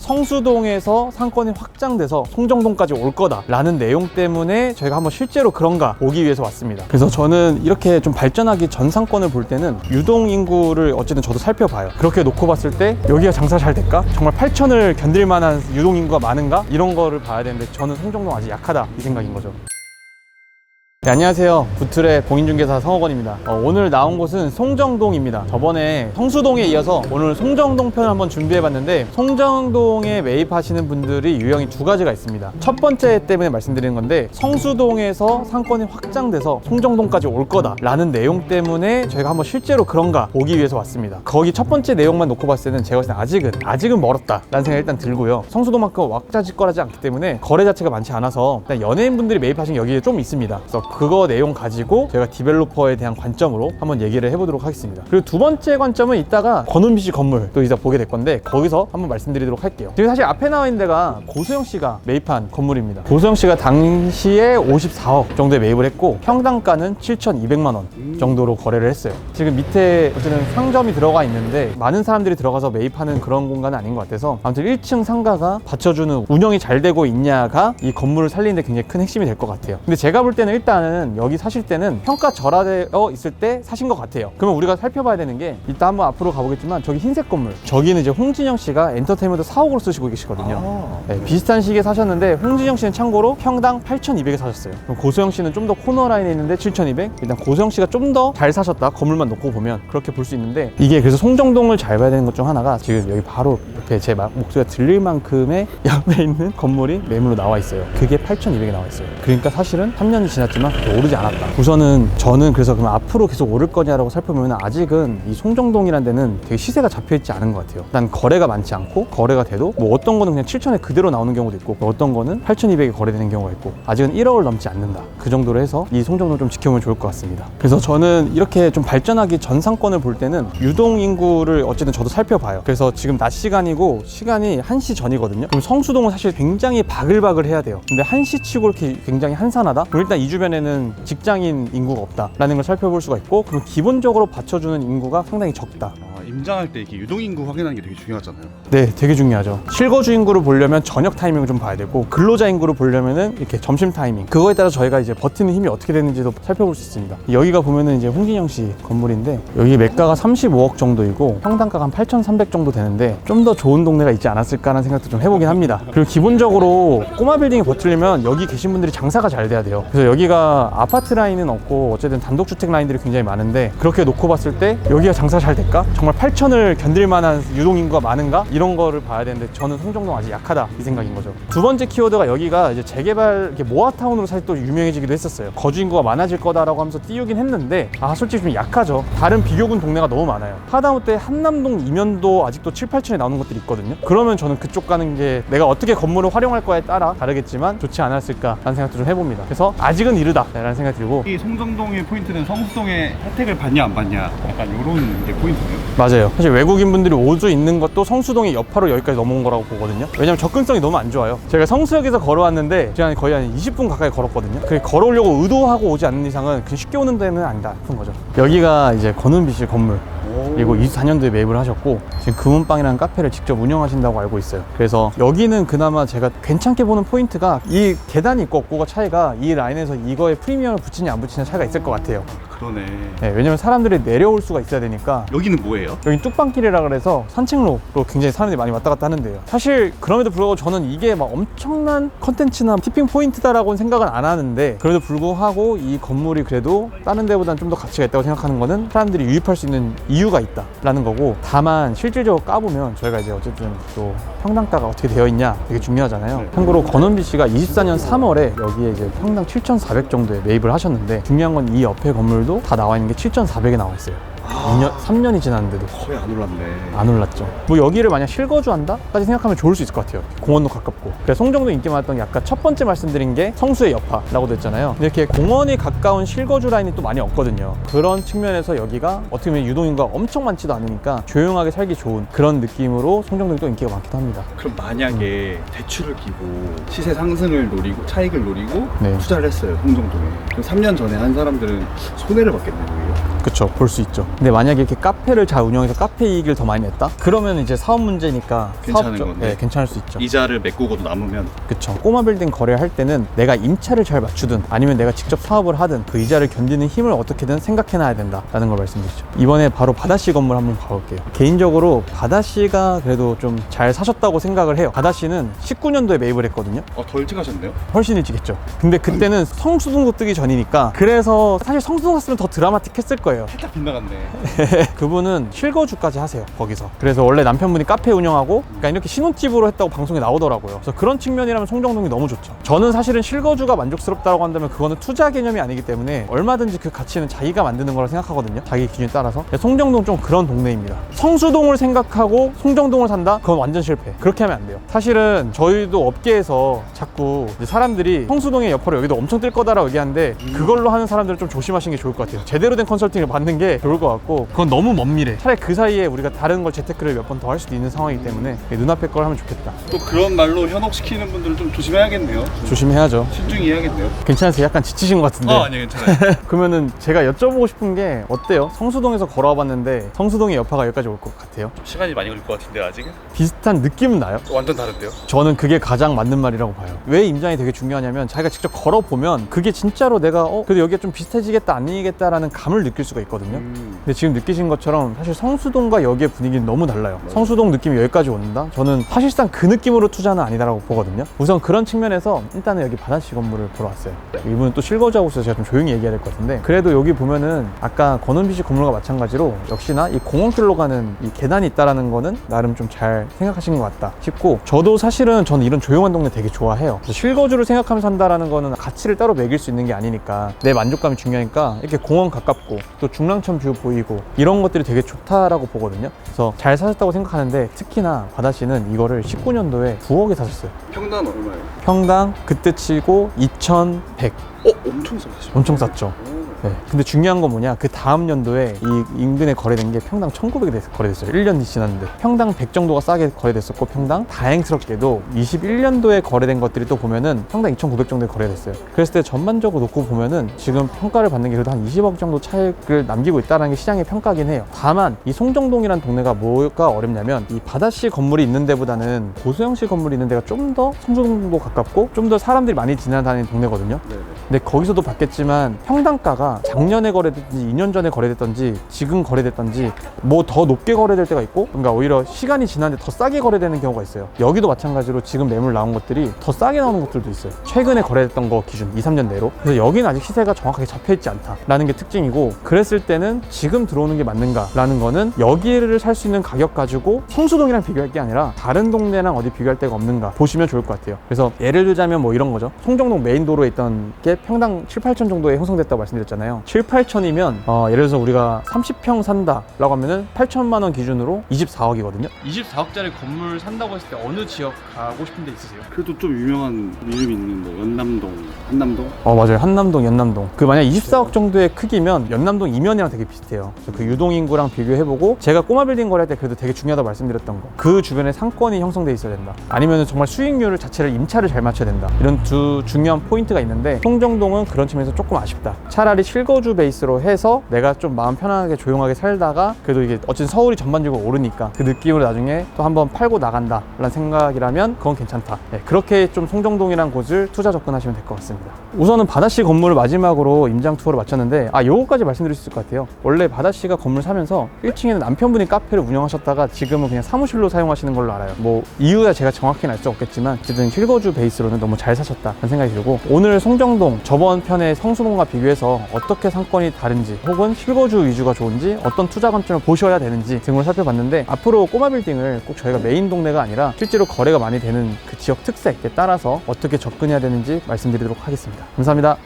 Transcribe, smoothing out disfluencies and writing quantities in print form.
성수동에서 상권이 확장돼서 송정동까지 올 거다라는 내용 때문에 저희가 한번 실제로 그런가 보기 위해서 왔습니다. 그래서 저는 이렇게 좀 발전하기 전 상권을 볼 때는 유동 인구를 어쨌든 저도 살펴봐요. 그렇게 놓고 봤을 때 여기가 장사 잘 될까? 정말 8천을 견딜 만한 유동 인구가 많은가? 이런 거를 봐야 되는데 저는 송정동 아직 약하다 이 생각인 거죠. 네, 안녕하세요. 구틀의 공인중개사 성호건입니다. 오늘 나온 곳은 송정동입니다. 저번에 성수동에 이어서 오늘 송정동 편을 한번 준비해봤는데, 송정동에 매입하시는 분들이 유형이 두 가지가 있습니다. 첫 번째 때문에 말씀드리는 건데, 성수동에서 상권이 확장돼서 송정동까지 올 거다 라는 내용 때문에 저희가 한번 실제로 그런가 보기 위해서 왔습니다. 거기 첫 번째 내용만 놓고 봤을 때는 제가 봤을 때 아직은 멀었다 라는 생각이 일단 들고요. 성수동만큼 왁자지껄하지 않기 때문에 거래 자체가 많지 않아서 일단 연예인분들이 매입하신 여기에 좀 있습니다. 그래서 그거 내용 가지고 제가 디벨로퍼에 대한 관점으로 한번 얘기를 해보도록 하겠습니다. 그리고 두 번째 관점은 이따가 권은비 씨 건물 또 이따 보게 될 건데, 거기서 한번 말씀드리도록 할게요. 지금 사실 앞에 나와 있는 데가 고소영 씨가 매입한 건물입니다. 고소영 씨가 당시에 54억 정도에 매입을 했고, 평당가는 7,200만 원 정도로 거래를 했어요. 지금 밑에 어쨌든 상점이 들어가 있는데 많은 사람들이 들어가서 매입하는 그런 공간은 아닌 것 같아서, 아무튼 1층 상가가 받쳐주는 운영이 잘 되고 있냐가 이 건물을 살리는데 굉장히 큰 핵심이 될 것 같아요. 근데 제가 볼 때는 일단은 여기 사실 때는 평가 절하되어 있을 때 사신 것 같아요. 그러면 우리가 살펴봐야 되는 게, 이따 한번 앞으로 가보겠지만 저기 흰색 건물, 저기는 이제 홍진영 씨가 엔터테인먼트 4억으로 쓰시고 계시거든요. 네, 비슷한 시기에 사셨는데 홍진영 씨는 참고로 평당 8,200에 사셨어요. 그럼 고소영 씨는 좀 더 코너 라인에 있는데 7,200. 일단 고소영 씨가 좀 더 잘 사셨다, 건물만 놓고 보면 그렇게 볼 수 있는데, 이게 그래서 송정동을 잘 봐야 되는 것 중 하나가 지금 여기 바로 옆에 제 목소리가 들릴 만큼의 옆에 있는 건물이 매물로 나와 있어요. 그게 8,200에 나와 있어요. 그러니까 사실은 3년이 지났지만 그렇게 오르지 않았다. 우선은 저는 그래서 그럼 앞으로 계속 오를 거냐라고 살펴보면 아직은 이 송정동이라는 데는 되게 시세가 잡혀있지 않은 것 같아요. 일단 거래가 많지 않고, 거래가 돼도 뭐 어떤 거는 그냥 7,000에 그대로 나오는 경우도 있고, 어떤 거는 8,200에 거래되는 경우가 있고, 아직은 1억을 넘지 않는다. 그 정도로 해서 이 송정동 좀 지켜보면 좋을 것 같습니다. 그래서 저는 이렇게 좀 발전하기 전 상권을 볼 때는 유동 인구를 어쨌든 저도 살펴봐요. 그래서 지금 낮 시간이고 시간이 1시 전이거든요. 그럼 성수동은 사실 굉장히 바글바글 해야 돼요. 근데 1시 치고 이렇게 굉장히 한산하다? 그럼 일단 이 주변에는 직장인 인구가 없다라는 걸 살펴볼 수가 있고, 그리고 기본적으로 받쳐주는 인구가 상당히 적다. 임장할 때 이렇게 유동인구 확인하는 게 되게 중요하잖아요. 네, 되게 중요하죠. 실거주 인구를 보려면 저녁 타이밍을 좀 봐야 되고, 근로자 인구를 보려면은 이렇게 점심 타이밍, 그거에 따라 저희가 이제 버티는 힘이 어떻게 되는지도 살펴볼 수 있습니다. 여기가 보면은 이제 홍진영 씨 건물인데, 여기 매가가 35억 정도이고 평당가가 한 8,300 정도 되는데, 좀 더 좋은 동네가 있지 않았을까라는 생각도 좀 해보긴 합니다. 그리고 기본적으로 꼬마 빌딩이 버티려면 여기 계신 분들이 장사가 잘 돼야 돼요. 그래서 여기가 아파트 라인은 없고 어쨌든 단독주택 라인들이 굉장히 많은데, 그렇게 놓고 봤을 때 여기가 장사 잘 될까? 정말 8천을 견딜 만한 유동인구가 많은가? 이런 거를 봐야 되는데 저는 송정동 아직 약하다 이 생각인 거죠. 두 번째 키워드가, 여기가 이제 재개발 모아타운으로 사실 또 유명해지기도 했었어요. 거주 인구가 많아질 거다라고 하면서 띄우긴 했는데, 솔직히 좀 약하죠. 다른 비교군 동네가 너무 많아요. 하다못해 한남동, 이면도 아직도 7, 8천에 나오는 것들이 있거든요. 그러면 저는 그쪽 가는 게 내가 어떻게 건물을 활용할 거에 따라 다르겠지만 좋지 않았을까라는 생각도 좀 해봅니다. 그래서 아직은 이르다 라는 생각이 들고, 이 송정동의 포인트는 성수동의 혜택을 받냐 안 받냐, 약간 이런 게 포인트네요. 맞아요. 사실 외국인 분들이 오주 있는 것도 성수동이 여파로 여기까지 넘어온 거라고 보거든요. 왜냐면 접근성이 너무 안 좋아요. 제가 성수역에서 걸어왔는데 제가 거의 한 20분 가까이 걸었거든요. 그게 걸어오려고 의도하고 오지 않는 이상은 그냥 쉽게 오는 데는 아니다 싶은 거죠. 여기가 이제 권은비 씨 건물, 그리고 24년도에 매입을 하셨고 지금 금은방이라는 카페를 직접 운영하신다고 알고 있어요. 그래서 여기는 그나마 제가 괜찮게 보는 포인트가, 이 계단이 있고 없고가 차이가 이 라인에서 이거에 프리미엄을 붙이냐 안 붙이냐 차이가 있을 것 같아요. 그러네. 네, 왜냐면 사람들이 내려올 수가 있어야 되니까. 여기는 뭐예요? 여기 뚝방길이라 그래서 산책로로 굉장히 사람들이 많이 왔다 갔다 하는데요. 사실 그럼에도 불구하고 저는 이게 막 엄청난 컨텐츠나 티핑 포인트다라고는 생각은 안 하는데, 그래도 불구하고 이 건물이 그래도 다른 데보다는 좀 더 가치가 있다고 생각하는 거는 사람들이 유입할 수 있는 이유가 있다라는 거고, 다만 실질적으로 까보면 저희가 이제 어쨌든 또 평당가가 어떻게 되어 있냐 되게 중요하잖아요. 참고로 권은비 씨가 24년 3월에 여기에 이제 평당 7,400 정도에 매입을 하셨는데, 중요한 건 이 옆에 건물도 다 나와 있는 게 7,400에 나와 있어요. 3년이 지났는데도 거의 안 올랐네. 안 올랐죠. 뭐 여기를 만약 실거주한다? 까지 생각하면 좋을 수 있을 것 같아요. 공원도 가깝고. 그래서 송정동 인기 많았던 게 아까 첫 번째 말씀드린 게 성수의 여파라고 됐잖아요. 근데 이렇게 공원이 가까운 실거주 라인이 또 많이 없거든요. 그런 측면에서 여기가 어떻게 보면 유동인구가 엄청 많지도 않으니까 조용하게 살기 좋은 그런 느낌으로 송정동이 또 인기가 많기도 합니다. 그럼 만약에 대출을 끼고 시세 상승을 노리고 차익을 노리고 네. 투자를 했어요, 송정동에. 그럼 3년 전에 한 사람들은 손해를 받겠네요. 그쵸, 볼 수 있죠. 근데 만약에 이렇게 카페를 잘 운영해서 카페 이익을 더 많이 냈다? 그러면 이제 사업 문제니까 괜찮은 건데. 네, 괜찮을 수 있죠. 이자를 메꾸고도 남으면 그쵸. 꼬마 빌딩 거래할 때는 내가 임차를 잘 맞추든 아니면 내가 직접 사업을 하든 그 이자를 견디는 힘을 어떻게든 생각해놔야 된다라는 걸 말씀드리죠. 이번에 바로 바다씨 건물 한번 가볼게요. 개인적으로 바다씨가 그래도 좀 잘 사셨다고 생각을 해요. 바다씨는 19년도에 매입을 했거든요. 더 일찍 하셨네요? 훨씬 일찍 했죠. 근데 그때는 성수동도 뜨기 전이니까 그래서 사실 성수동 갔으면 더 드라마틱했을 거예요. 살짝 빗나갔네. 그분은 실거주까지 하세요, 거기서. 그래서 원래 남편분이 카페 운영하고 그러니까 이렇게 신혼집으로 했다고 방송에 나오더라고요. 그래서 그런 측면이라면 송정동이 너무 좋죠. 저는 사실은 실거주가 만족스럽다고 한다면 그거는 투자 개념이 아니기 때문에 얼마든지 그 가치는 자기가 만드는 거라 생각하거든요. 자기 기준에 따라서. 송정동 좀 그런 동네입니다. 성수동을 생각하고 송정동을 산다? 그건 완전 실패. 그렇게 하면 안 돼요. 사실은 저희도 업계에서 자꾸 이제 사람들이 성수동의 여파로 여기도 엄청 뜰 거다라고 얘기하는데 그걸로 하는 사람들은 좀 조심하시는 게 좋을 것 같아요. 제대로 된 컨설팅을 받는 게 좋을 것 같고 그건 너무 먼 미래. 차라리 그 사이에 우리가 다른 걸 재테크를 몇 번 더 할 수도 있는 상황이기 때문에 눈앞에 걸 하면 좋겠다. 또 그런 말로 현혹시키는 분들은 좀 조심해야겠네요. 조심해야죠. 신중히 해야겠네요. 괜찮으세요? 약간 지치신 것 같은데. 아니요, 괜찮아요. 그러면은 제가 여쭤보고 싶은 게 어때요? 성수동에서 걸어와 봤는데 성수동의 여파가 여기까지 올 것 같아요? 시간이 많이 걸릴 것 같은데 아직은? 비슷한 느낌은 나요? 완전 다른데요? 저는 그게 가장 맞는 말이라고 봐요. 왜 임장이 되게 중요하냐면 자기가 직접 걸어보면 그게 진짜로 내가 그래도 여기가 좀 비슷해지겠다 아니겠다라는 감을 느낄 수가 있거든요. 근데 지금 느끼신 것처럼 사실 성수동과 여기의 분위기는 너무 달라요. 성수동 느낌이 여기까지 온다? 저는 사실상 그 느낌으로 투자는 아니다라고 보거든요. 우선 그런 측면에서 일단은 여기 바다씨 건물을 보러 왔어요. 이분은 또 실거주하고 있어서 제가 좀 조용히 얘기해야 될 것 같은데 그래도 여기 보면은 아까 권은비 씨 건물과 마찬가지로 역시나 이 공원길로 가는 이 계단이 있다라는 거는 나름 좀 잘 생각하신 것 같다 싶고 저도 사실은 저는 이런 조용한 동네 되게 좋아해요. 실거주를 생각하면서 산다라는 거는 가치를 따로 매길 수 있는 게 아니니까 내 만족감이 중요하니까 이렇게 공원 가깝고 또 중랑천 뷰 보이고 이런 것들이 되게 좋다라고 보거든요. 그래서 잘 사셨다고 생각하는데 특히나 바다씨는 이거를 19년도에 9억에 사셨어요. 평당 얼마예요? 평당 그때 치고 2,100. 엄청 싸죠. 엄청 쌌죠. 네. 근데 중요한 건 뭐냐, 그 다음 연도에 이 인근에 거래된 게 평당 1,900에 거래됐어요. 1년이 지났는데 평당 100 정도가 싸게 거래됐었고 평당 다행스럽게도 21년도에 거래된 것들이 또 보면은 평당 2,900 정도에 거래됐어요. 그랬을 때 전반적으로 놓고 보면은 지금 평가를 받는 게 그래도 한 20억 정도 차익을 남기고 있다는 게 시장의 평가긴 해요. 다만 이 송정동이라는 동네가 뭐가 어렵냐면 이 바다씨 건물이 있는 데보다는 고소영씨 건물이 있는 데가 좀 더 성수동도 가깝고 좀 더 사람들이 많이 지나다니는 동네거든요. 네네. 근데 거기서도 봤겠지만 평당가가 작년에 거래됐든지 2년 전에 거래됐던지 지금 거래됐던지 뭐 더 높게 거래될 때가 있고 그러니까 오히려 시간이 지났는데 더 싸게 거래되는 경우가 있어요. 여기도 마찬가지로 지금 매물 나온 것들이 더 싸게 나오는 것들도 있어요. 최근에 거래됐던 거 기준 2, 3년 내로. 그래서 여기는 아직 시세가 정확하게 잡혀있지 않다라는 게 특징이고 그랬을 때는 지금 들어오는 게 맞는가라는 거는 여기를 살 수 있는 가격 가지고 성수동이랑 비교할 게 아니라 다른 동네랑 어디 비교할 데가 없는가 보시면 좋을 것 같아요. 그래서 예를 들자면 뭐 이런 거죠. 송정동 메인 도로에 있던 게 평당 7, 8천 정도에 형성됐다고 말씀드렸잖아요. 7, 8천이면 예를 들어서 우리가 30평 산다 라고 하면은 8천만 원 기준으로 24억이거든요. 24억짜리 건물 산다고 했을 때 어느 지역 가고 싶은 데 있으세요? 그래도 좀 유명한 이름 있는 뭐 연남동, 한남동? 맞아요. 한남동, 연남동. 그 만약 24억 정도의 크기면 연남동 이면이랑 되게 비슷해요. 그래서 그 유동인구랑 비교해보고 제가 꼬마 빌딩 거래할 때 그래도 되게 중요하다고 말씀드렸던 거. 그 주변에 상권이 형성돼 있어야 된다. 아니면 정말 수익률 자체를 임차를 잘 맞춰야 된다. 이런 두 중요한 포인트가 있는데 송정동은 그런 측면에서 조금 아쉽다. 차라리 실거주 베이스로 해서 내가 좀 마음 편하게 조용하게 살다가 그래도 이게 어쨌든 서울이 전반적으로 오르니까 그 느낌으로 나중에 또 한번 팔고 나간다 라는 생각이라면 그건 괜찮다. 네, 그렇게 좀 송정동이란 곳을 투자 접근하시면 될 것 같습니다. 우선은 바다씨 건물을 마지막으로 임장 투어를 마쳤는데 요거까지 말씀드릴 수 있을 것 같아요. 원래 바다씨가 건물 사면서 1층에는 남편분이 카페를 운영하셨다가 지금은 그냥 사무실로 사용하시는 걸로 알아요. 뭐 이유야 제가 정확히는 알 수 없겠지만 어쨌든 실거주 베이스로는 너무 잘 사셨다는 생각이 들고 오늘 송정동 저번 편의 성수동과 비교해서 어떻게 상권이 다른지 혹은 실거주 위주가 좋은지 어떤 투자 관점을 보셔야 되는지 등을 살펴봤는데 앞으로 꼬마 빌딩을 꼭 저희가 메인 동네가 아니라 실제로 거래가 많이 되는 그 지역 특색에 따라서 어떻게 접근해야 되는지 말씀드리도록 하겠습니다. 감사합니다.